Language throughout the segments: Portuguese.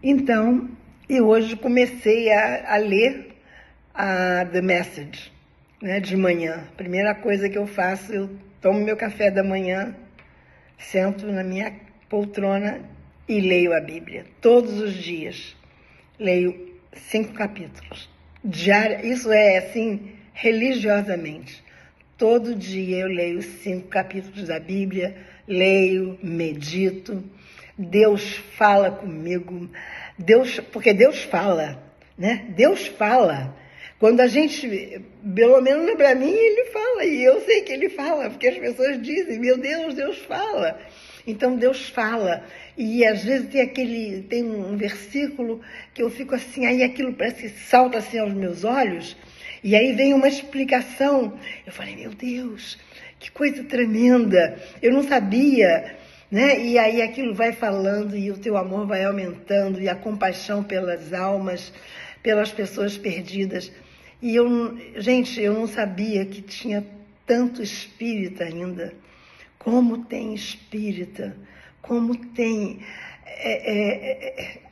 Então, eu hoje comecei a ler a The Message, né, de manhã. Primeira coisa que eu faço, eu tomo meu café da manhã, sento na minha poltrona e leio a Bíblia. Todos os dias. Leio 5 capítulos. Isso é assim, religiosamente. Todo dia eu leio 5 capítulos da Bíblia, leio, medito. Deus fala comigo, porque Deus fala, né? Deus fala. Quando a gente, pelo menos para mim, ele fala, e eu sei que ele fala, porque as pessoas dizem, meu Deus, Deus fala. Então Deus fala, e às vezes tem um versículo que eu fico assim, aí aquilo parece que salta assim aos meus olhos, e aí vem uma explicação. Eu falei, meu Deus, que coisa tremenda, eu não sabia, né? E aí aquilo vai falando e o teu amor vai aumentando e a compaixão pelas almas, pelas pessoas perdidas. E gente, eu não sabia que tinha tanto espírita ainda. Como tem espírita, como tem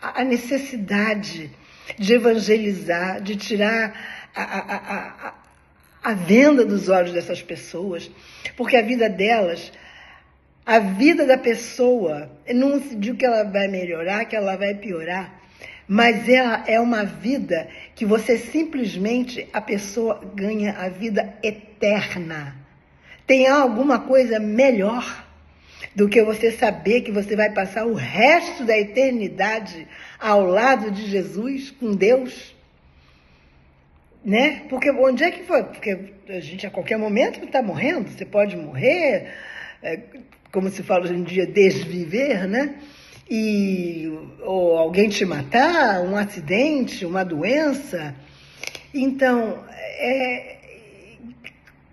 a necessidade de evangelizar, de tirar a venda dos olhos dessas pessoas, porque a vida delas, a vida da pessoa, não se diz que ela vai melhorar, que ela vai piorar, mas ela é uma vida que você simplesmente, a pessoa ganha a vida eterna. Tem alguma coisa melhor do que você saber que você vai passar o resto da eternidade ao lado de Jesus, com Deus? Né? Porque onde é que foi? Porque a gente a qualquer momento está morrendo, você pode morrer, como se fala hoje em dia, desviver, né? Ou alguém te matar, um acidente, uma doença. Então,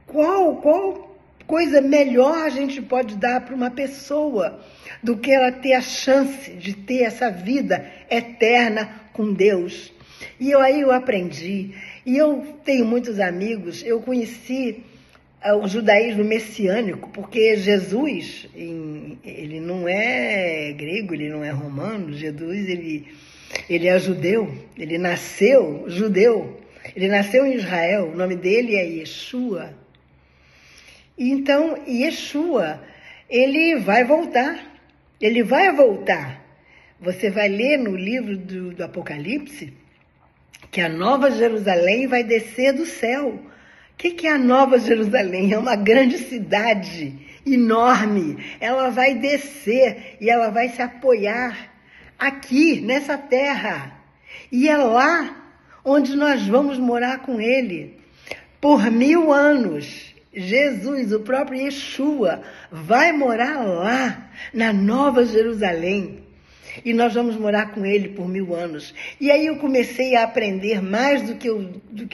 qual coisa melhor a gente pode dar para uma pessoa do que ela ter a chance de ter essa vida eterna com Deus? E aí eu aprendi, e eu tenho muitos amigos, eu conheci o judaísmo messiânico, porque Jesus, ele não é grego, ele não é romano, Jesus ele é judeu, ele nasceu judeu, ele nasceu em Israel, o nome dele é Yeshua. Então, Yeshua, ele vai voltar. Você vai ler no livro do Apocalipse que a Nova Jerusalém vai descer do céu. O que é a Nova Jerusalém? É uma grande cidade enorme. Ela vai descer e ela vai se apoiar aqui, nessa terra. E é lá onde nós vamos morar com ele por 1000 anos. Jesus, o próprio Yeshua, vai morar lá, na Nova Jerusalém. E nós vamos morar com ele por 1000 anos. E aí eu comecei a aprender mais do que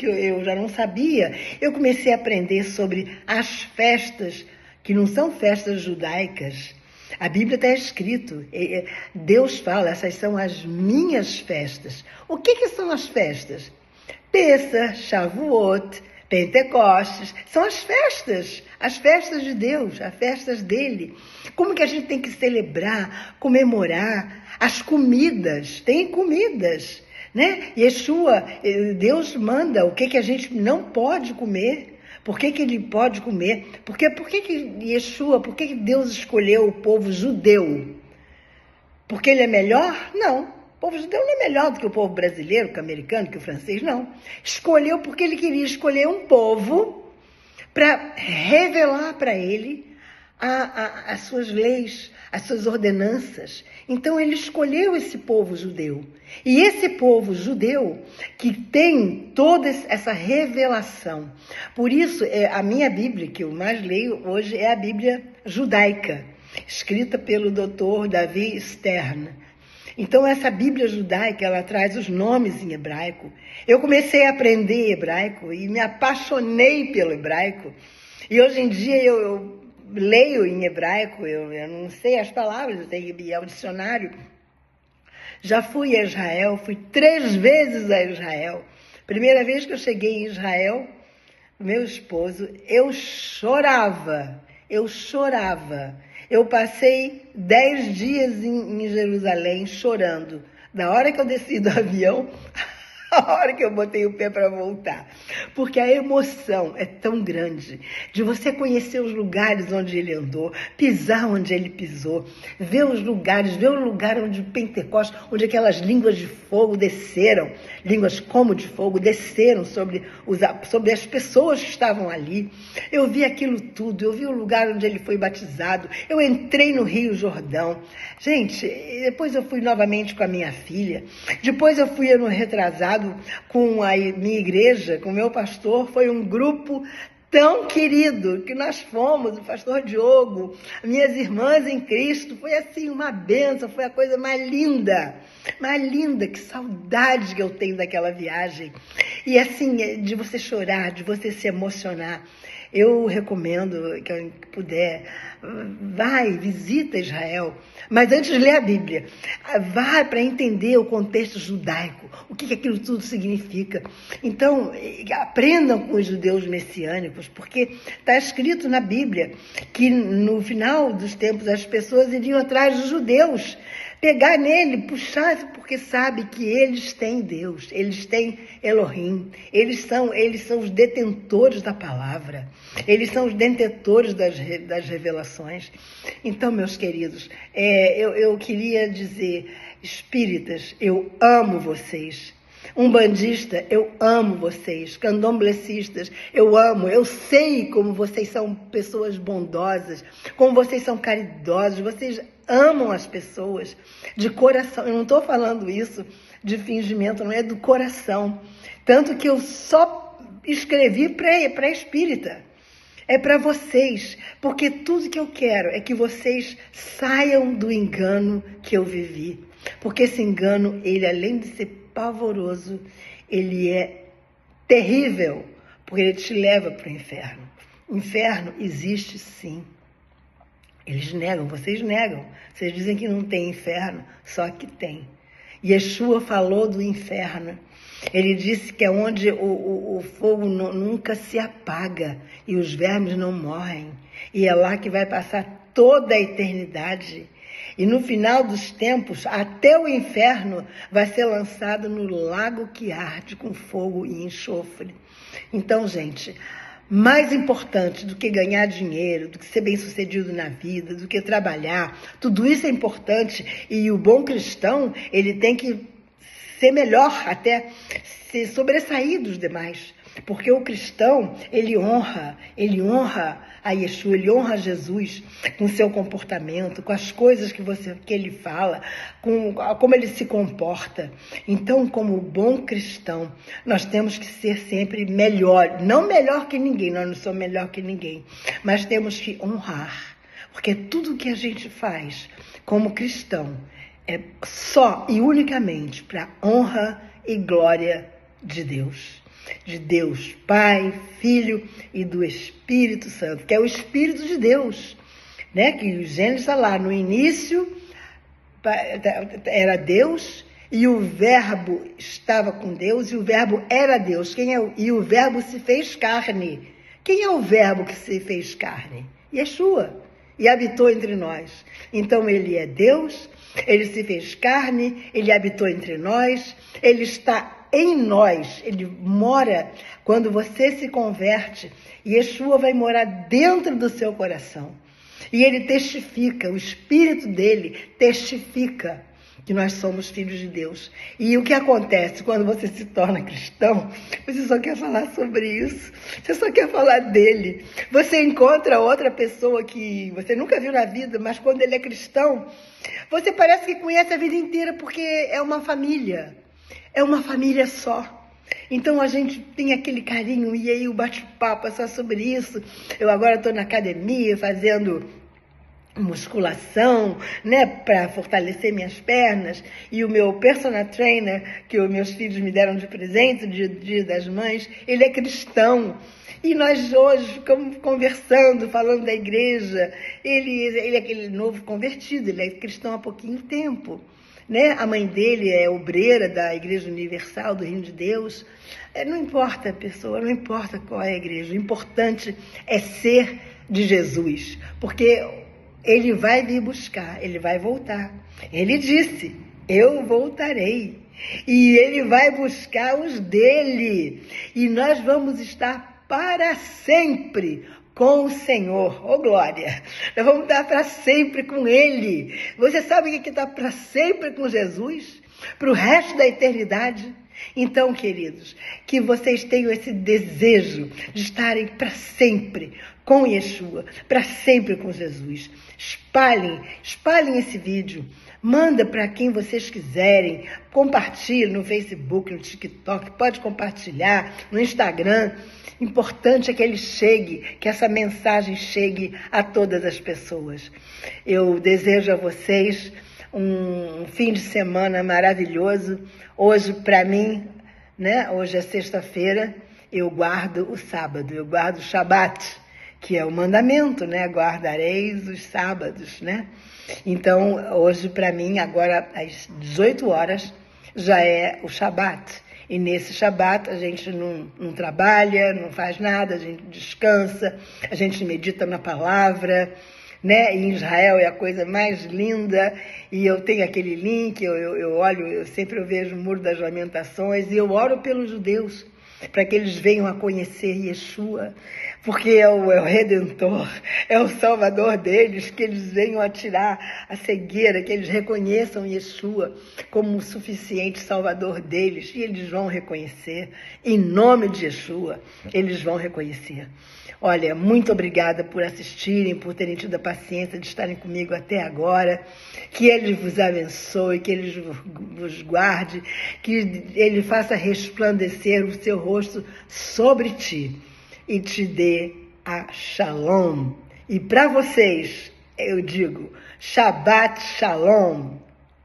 eu já não sabia. Eu comecei a aprender sobre as festas, que não são festas judaicas. A Bíblia está escrito, Deus fala, essas são as minhas festas. O que são as festas? Pêssar, Shavuot, Pentecostes, são as festas de Deus, as festas dele. Como que a gente tem que celebrar, comemorar as comidas? Tem comidas, né? Yeshua, Deus manda o que a gente não pode comer. Por que ele pode comer? Por que Yeshua, por que Deus escolheu o povo judeu? Porque ele é melhor? Não. O povo judeu não é melhor do que o povo brasileiro, que o americano, que o francês, não. Escolheu porque ele queria escolher um povo para revelar para ele as suas leis, as suas ordenanças. Então ele escolheu esse povo judeu. E esse povo judeu que tem toda essa revelação. Por isso, a minha Bíblia, que eu mais leio hoje, é a Bíblia judaica, escrita pelo Dr. Davi Stern. Então, essa Bíblia judaica, ela traz os nomes em hebraico. Eu comecei a aprender hebraico e me apaixonei pelo hebraico. E hoje em dia eu leio em hebraico, eu não sei as palavras, eu tenho que ir ao dicionário. Já fui a Israel, fui 3 vezes a Israel. Primeira vez que eu cheguei em Israel, meu esposo, eu chorava. Eu passei 10 dias em Jerusalém chorando. da hora que eu desci do avião, a hora que eu botei o pé para voltar. Porque a emoção é tão grande de você conhecer os lugares onde ele andou, pisar onde ele pisou, ver os lugares, ver o lugar onde o Pentecostes, onde aquelas línguas de fogo desceram, línguas como de fogo, desceram sobre as pessoas que estavam ali. Eu vi aquilo tudo, eu vi o lugar onde ele foi batizado, eu entrei no Rio Jordão. Gente, depois eu fui novamente com a minha filha, depois eu fui ano retrasado com a minha igreja, com o meu pastor. Foi um grupo tão querido que nós fomos, o pastor Diogo, minhas irmãs em Cristo. Foi assim uma bênção, foi a coisa mais linda, que saudade que eu tenho daquela viagem. E assim, de você chorar, de você se emocionar. Eu recomendo, que puder, vai, visita Israel. Mas antes de ler a Bíblia, vá para entender o contexto judaico, o que aquilo tudo significa. Então, aprendam com os judeus messiânicos, porque está escrito na Bíblia que no final dos tempos as pessoas iriam atrás dos judeus, pegar nele, puxar, porque sabe que eles têm Deus, eles têm Elohim, eles são os detentores da palavra, eles são os detentores das revelações. Então, meus queridos, eu queria dizer, espíritas, eu amo vocês. Umbandista, eu amo vocês. Candomblecistas, eu amo. Eu sei como vocês são pessoas bondosas, como vocês são caridosos, vocês amam as pessoas de coração. Eu não estou falando isso de fingimento, não é do coração. Tanto que eu só escrevi para espírita. É para vocês, porque tudo que eu quero é que vocês saiam do engano que eu vivi. Porque esse engano, ele além de ser pavoroso, ele é terrível, porque ele te leva para o inferno. O inferno existe sim. Eles negam, vocês negam. Vocês dizem que não tem inferno, só que tem. Yeshua falou do inferno. Ele disse que é onde o fogo nunca se apaga e os vermes não morrem. E é lá que vai passar toda a eternidade. E no final dos tempos, até o inferno vai ser lançado no lago que arde com fogo e enxofre. Então, gente, mais importante do que ganhar dinheiro, do que ser bem-sucedido na vida, do que trabalhar, tudo isso é importante. E o bom cristão, ele tem que ser melhor, até se sobressair dos demais. Porque o cristão, ele honra a Yeshua, ele honra Jesus com seu comportamento, com as coisas que ele fala, como ele se comporta. Então, como bom cristão, nós temos que ser sempre melhor, não melhor que ninguém, nós não somos melhor que ninguém, mas temos que honrar, porque tudo que a gente faz como cristão é só e unicamente para honra e glória de Deus. De Deus, Pai, Filho e do Espírito Santo, que é o Espírito de Deus, né? Que o Gênesis está lá, no início era Deus e o Verbo estava com Deus e o Verbo era Deus. E o Verbo se fez carne. Quem é o Verbo que se fez carne? Yeshua, e habitou entre nós. Então ele é Deus, ele se fez carne, ele habitou entre nós, ele está em nós, ele mora quando você se converte. Yeshua vai morar dentro do seu coração. E ele testifica, o Espírito dele testifica que nós somos filhos de Deus. E o que acontece quando você se torna cristão? Você só quer falar sobre isso. Você só quer falar dele. Você encontra outra pessoa que você nunca viu na vida, mas quando ele é cristão, você parece que conhece a vida inteira, porque é uma família. É uma família só. Então a gente tem aquele carinho, e aí o bate-papo é só sobre isso. Eu agora estou na academia fazendo musculação, né, para fortalecer minhas pernas, e o meu personal trainer, que os meus filhos me deram de presente no Dia das Mães, ele é cristão. E nós hoje ficamos conversando, falando da igreja. Ele é aquele novo convertido, ele é cristão há pouquinho tempo. Né? A mãe dele é obreira da Igreja Universal do Reino de Deus. Não importa a pessoa, não importa qual é a igreja, o importante é ser de Jesus, porque ele vai vir buscar, ele vai voltar. Ele disse eu voltarei. E ele vai buscar os dele. E nós vamos estar para sempre com o Senhor. Oh, glória! Nós vamos estar para sempre com ele. Você sabe o que está para sempre com Jesus? Para o resto da eternidade? Então, queridos, que vocês tenham esse desejo de estarem para sempre com Yeshua, para sempre com Jesus. Espalhem esse vídeo. Manda para quem vocês quiserem. Compartilhe no Facebook, no TikTok. Pode compartilhar no Instagram. Importante é que ele chegue, que essa mensagem chegue a todas as pessoas. Eu desejo a vocês um fim de semana maravilhoso. Hoje, para mim, né? Hoje é sexta-feira, eu guardo o sábado, eu guardo o Shabat, que é o mandamento, né? Guardareis os sábados, né? Então, hoje, para mim, agora às 18 horas, já é o Shabat. E nesse Shabat a gente não trabalha, não faz nada, a gente descansa, a gente medita na palavra, né? Em Israel é a coisa mais linda, e eu tenho aquele link, eu olho, eu sempre vejo o Muro das Lamentações, e eu oro pelos judeus, para que eles venham a conhecer Yeshua, porque é o Redentor, é o Salvador deles, que eles venham a tirar a cegueira, que eles reconheçam Yeshua como o suficiente Salvador deles, e eles vão reconhecer, em nome de Yeshua, eles vão reconhecer. Olha, muito obrigada por assistirem, por terem tido a paciência de estarem comigo até agora. Que Ele vos abençoe, que Ele vos guarde, que Ele faça resplandecer o seu rosto sobre ti e te dê a Shalom. E para vocês, eu digo, Shabbat Shalom.